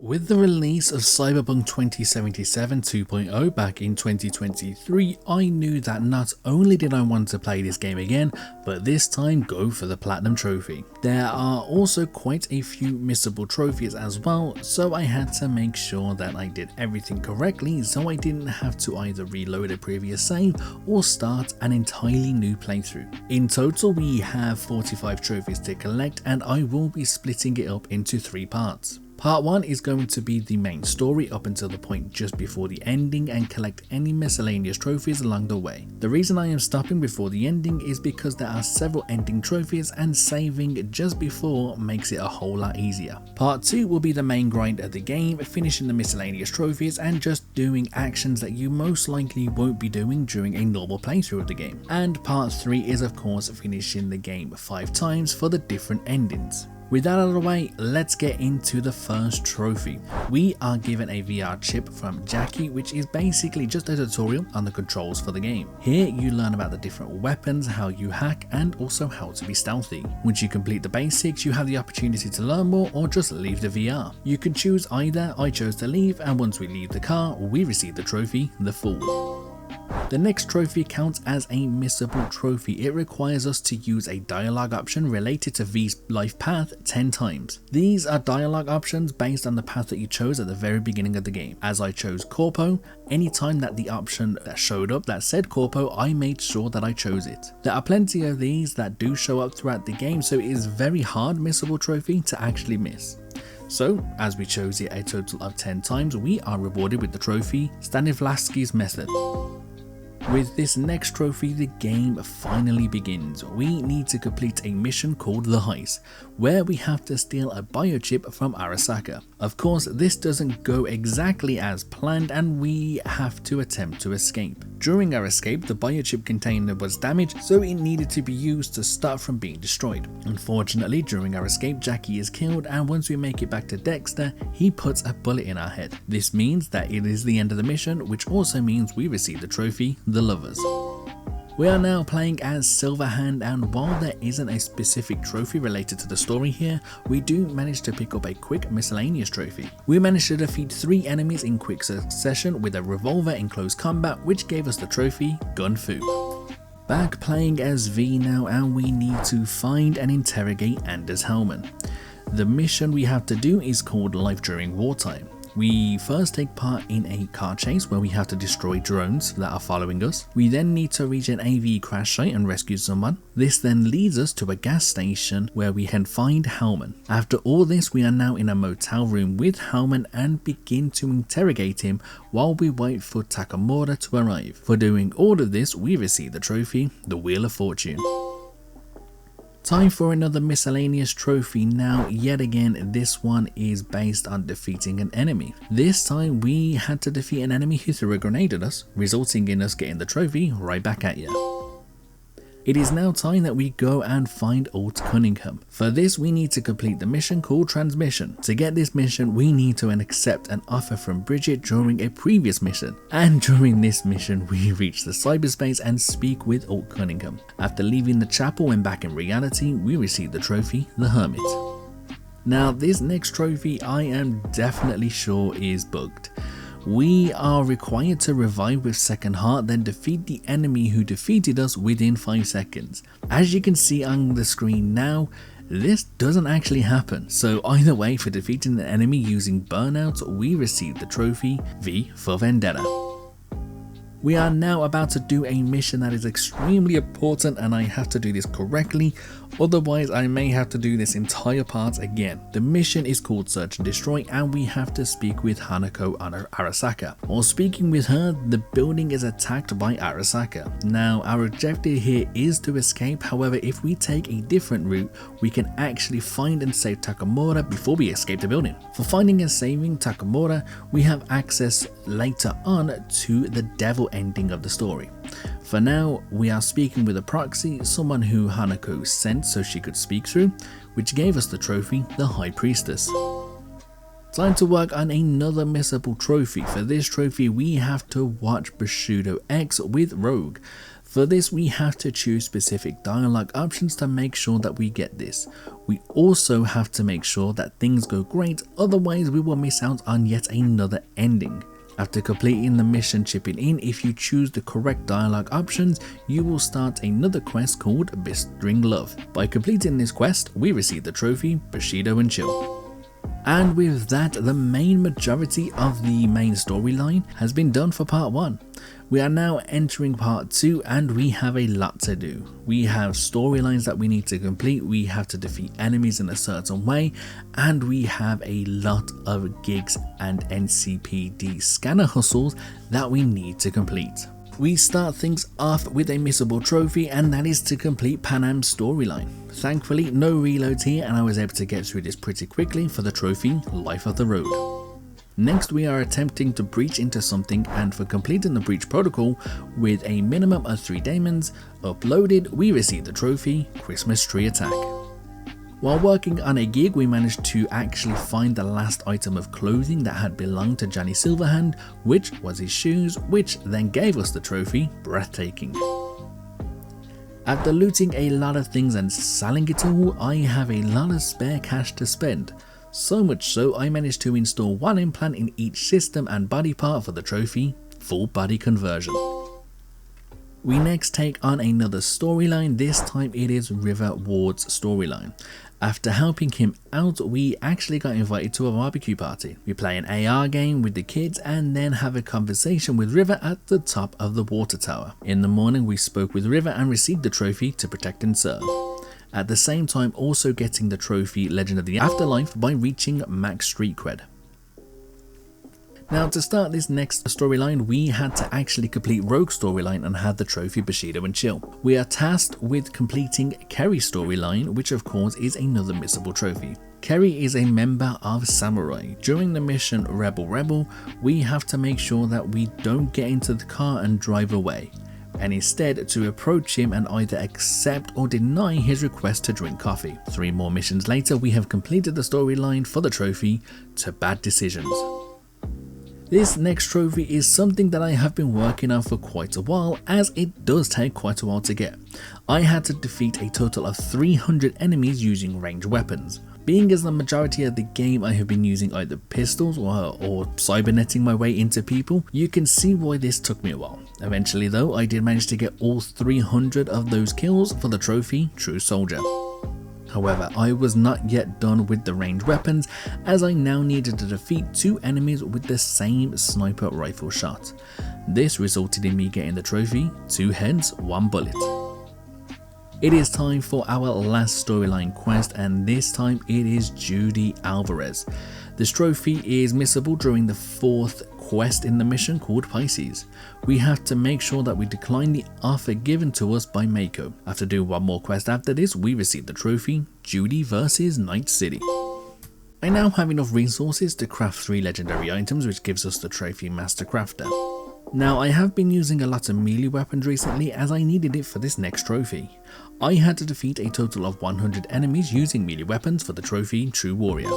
With the release of Cyberpunk 2077 2.0 back in 2023, I knew that not only did I want to play this game again, but this time go for the Platinum Trophy. There are also quite a few missable trophies as well, so I had to make sure that I did everything correctly so I didn't have to either reload a previous save or start an entirely new playthrough. In total we have 45 trophies to collect, and I will be splitting it up into 3 parts. Part 1 is going to be the main story up until the point just before the ending and collect any miscellaneous trophies along the way. The reason I am stopping before the ending is because there are several ending trophies and saving just before makes it a whole lot easier. Part 2 will be the main grind of the game, finishing the miscellaneous trophies and just doing actions that you most likely won't be doing during a normal playthrough of the game. And Part 3 is of course finishing the game 5 times for the different endings. With that out of the way, let's get into the first trophy. We are given a VR chip from Jackie, which is basically just a tutorial on the controls for the game. Here you learn about the different weapons, how you hack, and also how to be stealthy. Once you complete the basics, you have the opportunity to learn more or just leave the VR. You can choose either. I chose to leave, and once we leave the car, we receive the trophy, the Fool. The next trophy counts as a missable trophy. It requires us to use a dialogue option related to V's life path 10 times. These are dialogue options based on the path that you chose at the very beginning of the game. As I chose Corpo, anytime that the option that showed up that said Corpo, I made sure that I chose it. There are plenty of these that do show up throughout the game, so it is very hard missable trophy to actually miss. So, as we chose it a total of 10 times, we are rewarded with the trophy, Stanislavski's Method. With this next trophy, the game finally begins. We need to complete a mission called The Heist, where we have to steal a biochip from Arasaka. Of course, this doesn't go exactly as planned and we have to attempt to escape. During our escape, the biochip container was damaged, so it needed to be used to stop from being destroyed. Unfortunately, during our escape, Jackie is killed, and once we make it back to Dexter, he puts a bullet in our head. This means that it is the end of the mission, which also means we receive the trophy, The Lovers. We are now playing as Silverhand, and while there isn't a specific trophy related to the story here, we do manage to pick up a quick miscellaneous trophy. We managed to defeat 3 enemies in quick succession with a revolver in close combat, which gave us the trophy, Gun Fu. Back playing as V now, and we need to find and interrogate Anders Hellman. The mission we have to do is called Life During Wartime. We first take part in a car chase where we have to destroy drones that are following us. We then need to reach an AV crash site and rescue someone. This then leads us to a gas station where we can find Hellman. After all this, we are now in a motel room with Hellman and begin to interrogate him while we wait for Takamura to arrive. For doing all of this, we receive the trophy, the Wheel of Fortune. Time for another miscellaneous trophy now. Yet again, this one is based on defeating an enemy. This time we had to defeat an enemy who threw a grenade at us, resulting in us getting the trophy right back at you. It is now time that we go and find Alt Cunningham. For this, we need to complete the mission called Transmission. To get this mission, we need to accept an offer from Bridget during a previous mission. And during this mission, we reach the cyberspace and speak with Alt Cunningham. After leaving the chapel and back in reality, we receive the trophy, the Hermit. Now, this next trophy I am definitely sure is bugged. We are required to revive with Second Heart, then defeat the enemy who defeated us within 5 seconds. As you can see on the screen now, this doesn't actually happen. So either way, for defeating the enemy using Burnout, we receive the trophy, V for Vendetta. We are now about to do a mission that is extremely important, and I have to do this correctly, otherwise I may have to do this entire part again. The mission is called Search and Destroy, and we have to speak with Hanako Arasaka. While speaking with her, the building is attacked by Arasaka. Now our objective here is to escape, however if we take a different route, we can actually find and save Takamura before we escape the building. For finding and saving Takamura, we have access later on to the devil ending of the story. For now, we are speaking with a proxy, someone who Hanako sent so she could speak through, which gave us the trophy, the High Priestess. Time to work on another missable trophy. For this trophy, we have to watch Bushido X with Rogue. For this, we have to choose specific dialogue options to make sure that we get this. We also have to make sure that things go great, otherwise we will miss out on yet another ending. After completing the mission chipping in, if you choose the correct dialogue options, you will start another quest called Bestring Love. By completing this quest, we receive the trophy Bushido and Chill. And with that, the main majority of the main storyline has been done for part 1. We are now entering part 2 and we have a lot to do. We have storylines that we need to complete, we have to defeat enemies in a certain way, and we have a lot of gigs and NCPD scanner hustles that we need to complete. We start things off with a missable trophy, and that is to complete Panam's storyline. Thankfully, no reloads here and I was able to get through this pretty quickly for the trophy Life of the Road. Next, we are attempting to breach into something, and for completing the breach protocol with a minimum of 3 diamonds uploaded, we receive the trophy Christmas Tree Attack. While working on a gig, we managed to actually find the last item of clothing that had belonged to Johnny Silverhand, which was his shoes, which then gave us the trophy Breathtaking. After looting a lot of things and selling it all, I have a lot of spare cash to spend. So much so, I managed to install 1 implant in each system and body part for the trophy Full Body Conversion. We next take on another storyline. This time it is River Ward's storyline. After helping him out, we actually got invited to a barbecue party. We play an AR game with the kids and then have a conversation with River at the top of the water tower. In the morning, we spoke with River and received the trophy to Protect and Serve. At the same time, also getting the trophy Legend of the Afterlife by reaching max street cred. Now, to start this next storyline, we had to actually complete Rogue's storyline and had the trophy Bushido and Chill. We are tasked with completing Kerry's storyline, which of course is another missable trophy. Kerry is a member of Samurai. During the mission Rebel, we have to make sure that we don't get into the car and drive away, and instead to approach him and either accept or deny his request to drink coffee. 3 more missions later, we have completed the storyline for the trophy to Bad Decisions. This next trophy is something that I have been working on for quite a while, as it does take quite a while to get. I had to defeat a total of 300 enemies using ranged weapons. Being as the majority of the game I have been using either pistols or cybernetting my way into people, you can see why this took me a while. Eventually though, I did manage to get all 300 of those kills for the trophy True Soldier. However, I was not yet done with the ranged weapons, as I now needed to defeat 2 enemies with the same sniper rifle shot. This resulted in me getting the trophy 2 heads, 1 bullet. It is time for our last storyline quest, and this time it is Judy Alvarez. This trophy is missable during the 4th quest in the mission called Pisces. We have to make sure that we decline the offer given to us by Mako. After doing 1 more quest after this, we receive the trophy Judy vs Night City. I now have enough resources to craft 3 legendary items, which gives us the trophy Master Crafter. Now, I have been using a lot of melee weapons recently as I needed it for this next trophy. I had to defeat a total of 100 enemies using melee weapons for the trophy True Warrior.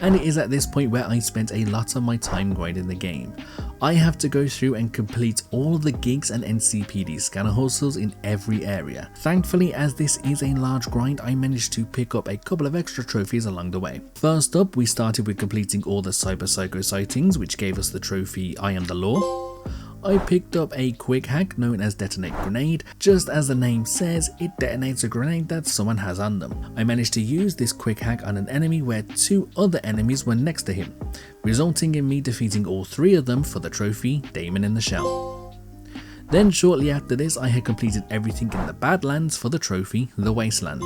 And it is at this point where I spent a lot of my time grinding the game. I have to go through and complete all the gigs and NCPD scanner hustles in every area. Thankfully, as this is a large grind, I managed to pick up a couple of extra trophies along the way. First up, we started with completing all the Cyber Psycho sightings, which gave us the trophy I Am the Law. I picked up a quick hack known as Detonate Grenade. Just as the name says, it detonates a grenade that someone has on them. I managed to use this quick hack on an enemy where 2 other enemies were next to him, resulting in me defeating all 3 of them for the trophy Damon in the Shell. Then shortly after this, I had completed everything in the Badlands for the trophy The Wasteland.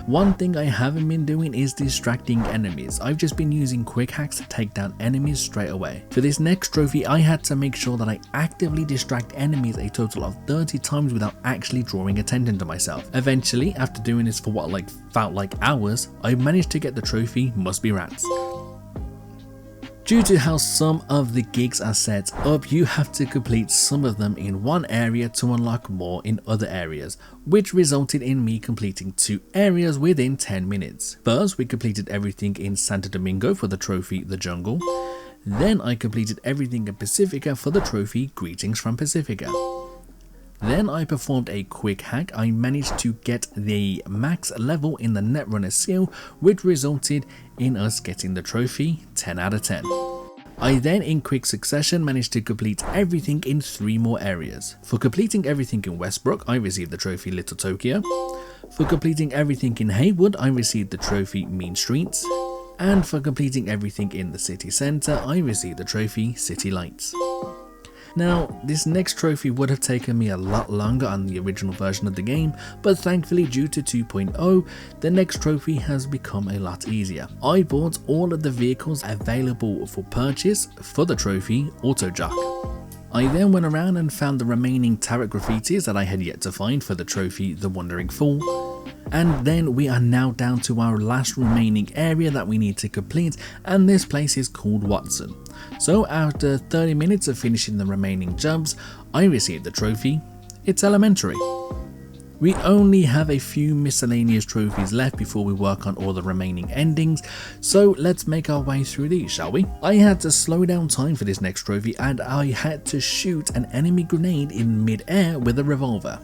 One thing I haven't been doing is distracting enemies. I've just been using quick hacks to take down enemies straight away. For this next trophy, I had to make sure that I actively distract enemies a total of 30 times without actually drawing attention to myself. Eventually, after doing this for what felt like hours, I managed to get the trophy Must Be Rats. Due to how some of the gigs are set up, you have to complete some of them in one area to unlock more in other areas, which resulted in me completing 2 areas within 10 minutes. First, we completed everything in Santo Domingo for the trophy The Jungle. Then I completed everything in Pacifica for the trophy Greetings from Pacifica. Then I performed a quick hack. I managed to get the max level in the Netrunner skill, which resulted in us getting the trophy 10 out of 10. I then in quick succession managed to complete everything in 3 more areas. For completing everything in Westbrook, I received the trophy Little Tokyo. For completing everything in Haywood, I received the trophy Mean Streets. And for completing everything in the city centre, I received the trophy City Lights. Now, this next trophy would have taken me a lot longer on the original version of the game, but thankfully due to 2.0, the next trophy has become a lot easier. I bought all of the vehicles available for purchase for the trophy Auto Jock. I then went around and found the remaining turret graffitis that I had yet to find for the trophy The Wandering Fool. And then we are now down to our last remaining area that we need to complete, and this place is called Watson. So after 30 minutes of finishing the remaining jobs, I received the trophy It's Elementary. We only have a few miscellaneous trophies left before we work on all the remaining endings, so let's make our way through these, shall we? I had to slow down time for this next trophy, and I had to shoot an enemy grenade in mid-air with a revolver.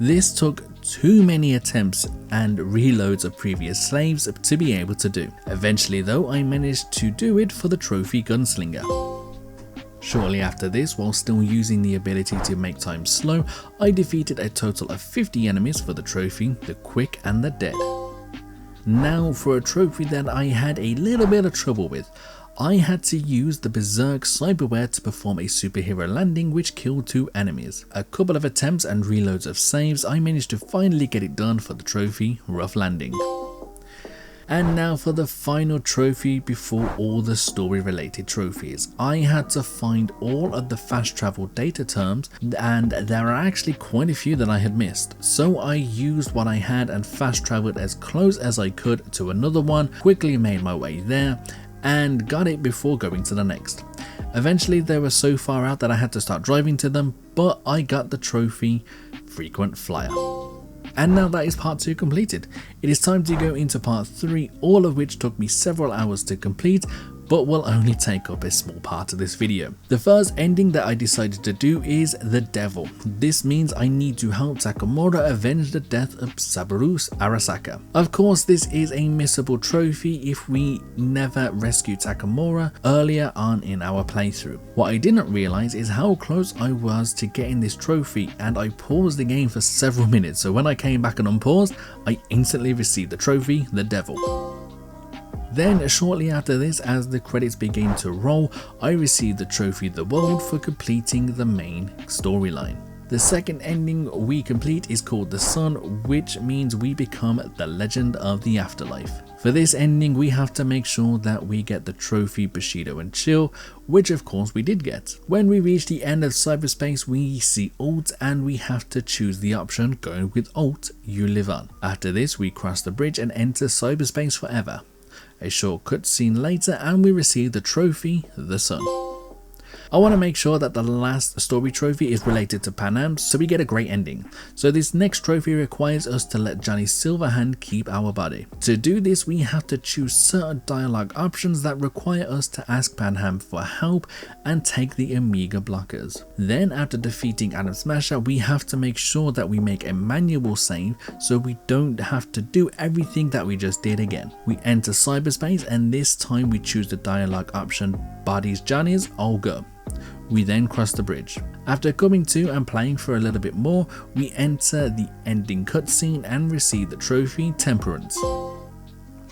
This took too many attempts and reloads of previous slaves to be able to do. Eventually though, I managed to do it for the trophy Gunslinger. Shortly after this, while still using the ability to make time slow, I defeated a total of 50 enemies for the trophy The Quick and the Dead. Now for a trophy that I had a little bit of trouble with. I had to use the Berserk Cyberware to perform a superhero landing which killed 2 enemies. A couple of attempts and reloads of saves, I managed to finally get it done for the trophy Rough Landing. And now for the final trophy before all the story related trophies. I had to find all of the fast travel data terms, and there are actually quite a few that I had missed. So I used what I had and fast traveled as close as I could to another one, quickly made my way there, and got it before going to the next. Eventually they were so far out that I had to start driving to them, but I got the trophy Frequent Flyer. And now that is part 2 completed. It is time to go into part 3, all of which took me several hours to complete, but will only take up a small part of this video. The first ending that I decided to do is the Devil. This means I need to help Takamura avenge the death of Saburu's Arasaka. Of course, this is a missable trophy if we never rescue Takamura earlier on in our playthrough. What I didn't realize is how close I was to getting this trophy, and I paused the game for several minutes, so when I came back and unpaused, I instantly received the trophy The Devil. Then shortly after this, as the credits begin to roll, I received the trophy The World for completing the main storyline. The second ending we complete is called The Sun, which means we become the Legend of the Afterlife. For this ending we have to make sure that we get the trophy Bushido and Chill, which of course we did get. When we reach the end of cyberspace we see Alt and we have to choose the option going with Alt, you live on. After this we cross the bridge and enter cyberspace forever. A short cutscene later and we receive the trophy The Sun. I want to make sure that the last story trophy is related to Pan Am, so we get a great ending. So this next trophy requires us to let Johnny Silverhand keep our body. To do this we have to choose certain dialogue options that require us to ask Pan Am for help and take the Amiga blockers. Then after defeating Adam Smasher we have to make sure that we make a manual save so we don't have to do everything that we just did again. We enter cyberspace and this time we choose the dialogue option Bodies Johnny's, I'll go. We then cross the bridge. After coming to and playing for a little bit more, we enter the ending cutscene and receive the trophy Temperance.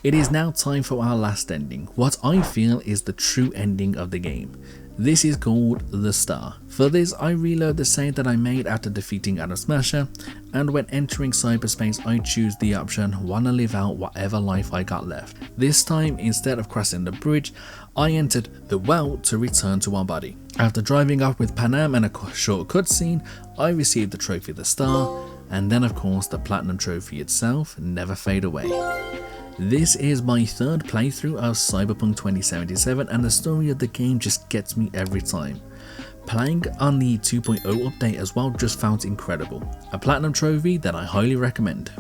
It is now time for our last ending, what I feel is the true ending of the game. This is called The Star. For this I reload the save that I made after defeating Adam Smasher, and when entering cyberspace I choose the option wanna live out whatever life I got left. This time instead of crossing the bridge, I entered the well to return to our body. After driving off with Pan Am and a short cutscene, I received the trophy The Star, and then of course the platinum trophy itself, Never Fade Away. This is my third playthrough of Cyberpunk 2077 and the story of the game just gets me every time. Playing on the 2.0 update as well just found incredible. A platinum trophy that I highly recommend.